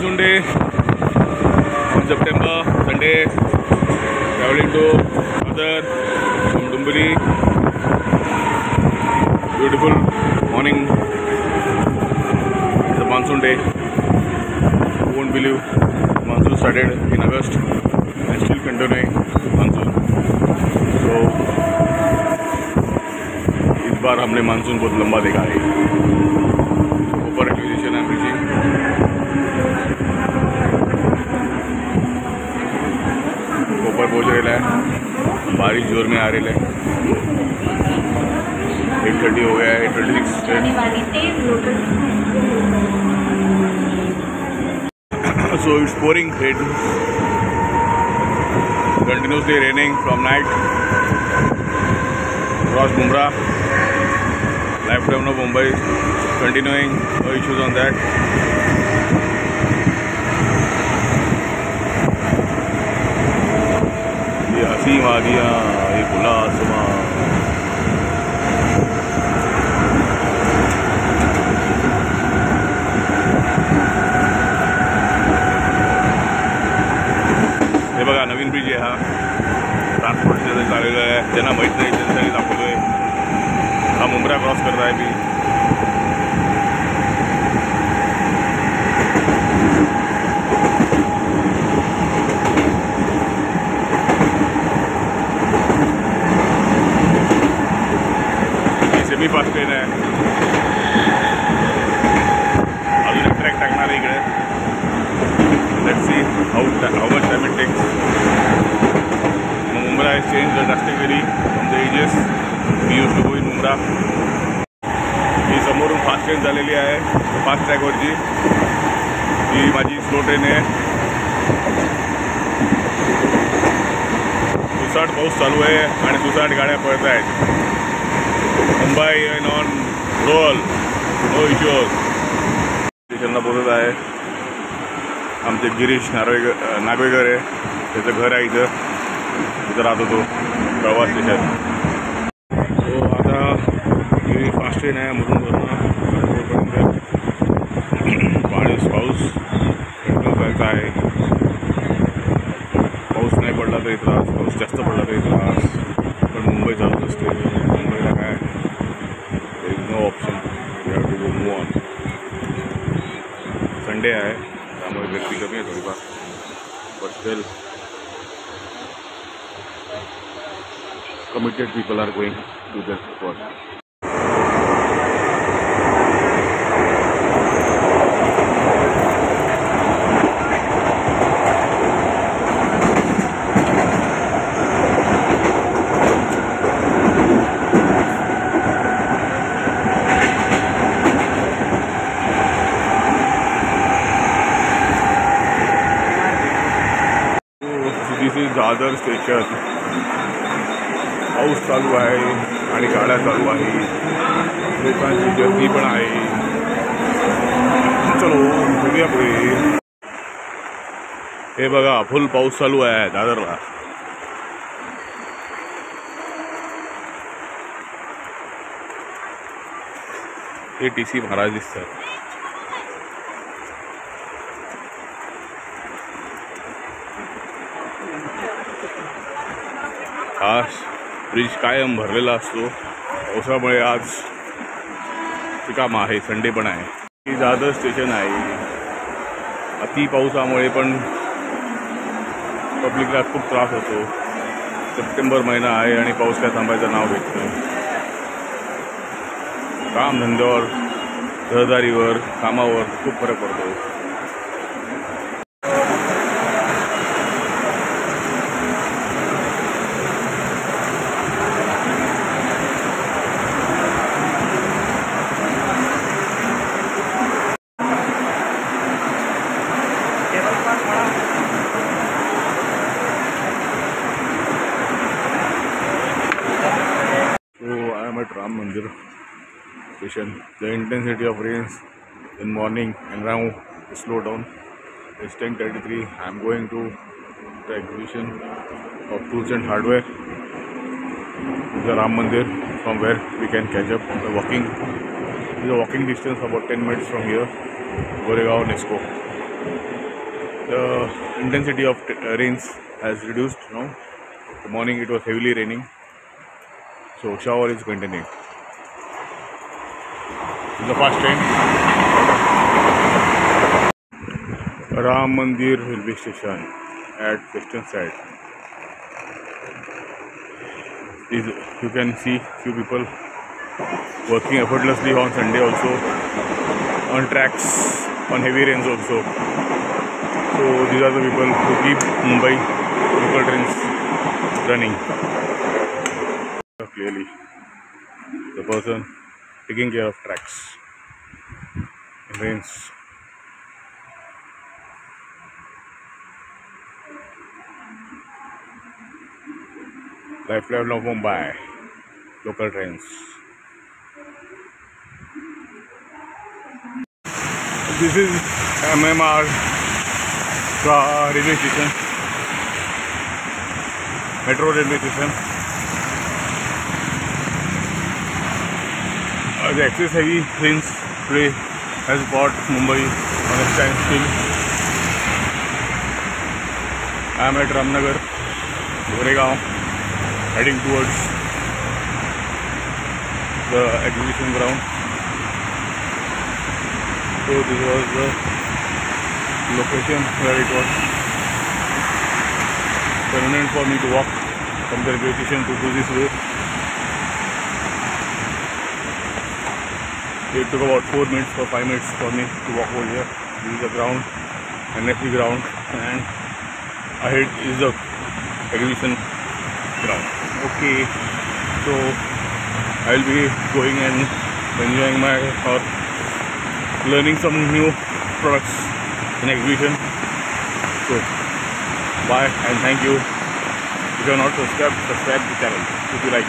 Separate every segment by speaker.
Speaker 1: monsoon day on September, Sunday, traveling to Adar from Dumburi. Beautiful morning. It's a monsoon day. You won't believe monsoon started in August and still continuing monsoon. So इस बार हमने monsoon बहुत लंबा देखा है. ऊपर acquisition है पीछे. ऊपर पहुंच रहा है. बारिश जोर में आ रही है. 8:30 हो गया है. 8:26. So it's pouring rain. Continuously raining from night across Mumra. Lifetime of Mumbai is continuing. No issues on that. ये हसी वादियाँ, ये खुला आसमां. हे बघा नवीन ब्रिज आहे हा. ट्रान्सपोर्टेशन चाललेलं आहे. ज्यांना माहीत नाही त्यांच्यासाठी दाखवतोय. हा मुंब्रा क्रॉस करत आहे मी. सेमी फास्ट ट्रेन आहे. अजून एक ट्रॅक टाकणार आहे इकडे. Let's see how much time it takes. Mumbra has changed drastically from the ages we used to go in Mumbra. ही समोरून फास्ट ट्रेन झालेली आहे फास्ट ट्रॅकवरची. ही माझी स्लो ट्रेन आहे. सुसाट पाऊस चालू आहे आणि सुसाट गाड्या पळत आहेत. मुंबई एन ऑन रोल. No issues. स्टेशनला बोलत आहे. आमचे गिरीश नागवेकर आहे. त्याचं घर आहे इथं राहत होतो प्रवास स्टेशन. तो आता ही फास्ट ट्रेन आहे म्हणून पाऊस कंटिन्यू आहे. पाऊस नाही पडला तरी त्रास. पाऊस जास्त पडला तरी त्रास. पण मुंबई चालूच असते. मुंबईला काय no option. We have to go move on. Sunday आहे त्यामुळे गर्दी कमी आहे थोडीफार. But still committed people are going to their work. This is Dadar station. पाऊस चालू आहे आणि गाड्या चालू आहे. लोकांची गर्दी पण आहे. चलो बघूया पुढे. हे बघा फुल पाऊस चालू आहे दादरला. हे TC महाराज दिसतात. हा ब्रिज कायम भरलेला असतो. पावसामुळे आज काम आहे. संडे पण आहे. ही दादर स्टेशन आहे. अति पावसामुळे पण पब्लिकला खूप त्रास होतो. सप्टेंबर महिना आहे आणि पाऊस काय थांबायचं नाव घेत नाही. काम धंद्यावर रहदारीवर कामावर खूप फरक पडतो. Ram Mandir station. The intensity of rains in morning and now slow down. It's 10:33. I am going to the exhibition of tools and hardware, the Ram Mandir, from where we can catch up the walking. It is a walking distance about 10 minutes from here, Goregaon Nesco. The intensity of rains has reduced now. The morning it was heavily raining, so shower is continuing. This is the first train. Ram Mandir railway station at western side. You can see few people working effortlessly on Sunday also, on tracks, on heavy rains also. So these are the people who keep Mumbai local trains running. Clearly, the person taking care of tracks in rains. Lifeline of Mumbai local trains. This is MMR railway station, metro railway station. The excess heavy rains today has brought Mumbai on a standstill. I am at Ramnagar, Goregaon, heading towards the exhibition ground. So this was the location where it was convenient for me to walk from the railway station to do this way. It took about 4 minutes or 5 minutes for me to walk over here. This is the ground, NFP ground, and ahead is the exhibition ground. Okay, so I will be going and enjoying my or learning some new products in exhibition. So bye and thank you. If you are not subscribed, subscribe the channel if you like.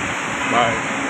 Speaker 1: Bye.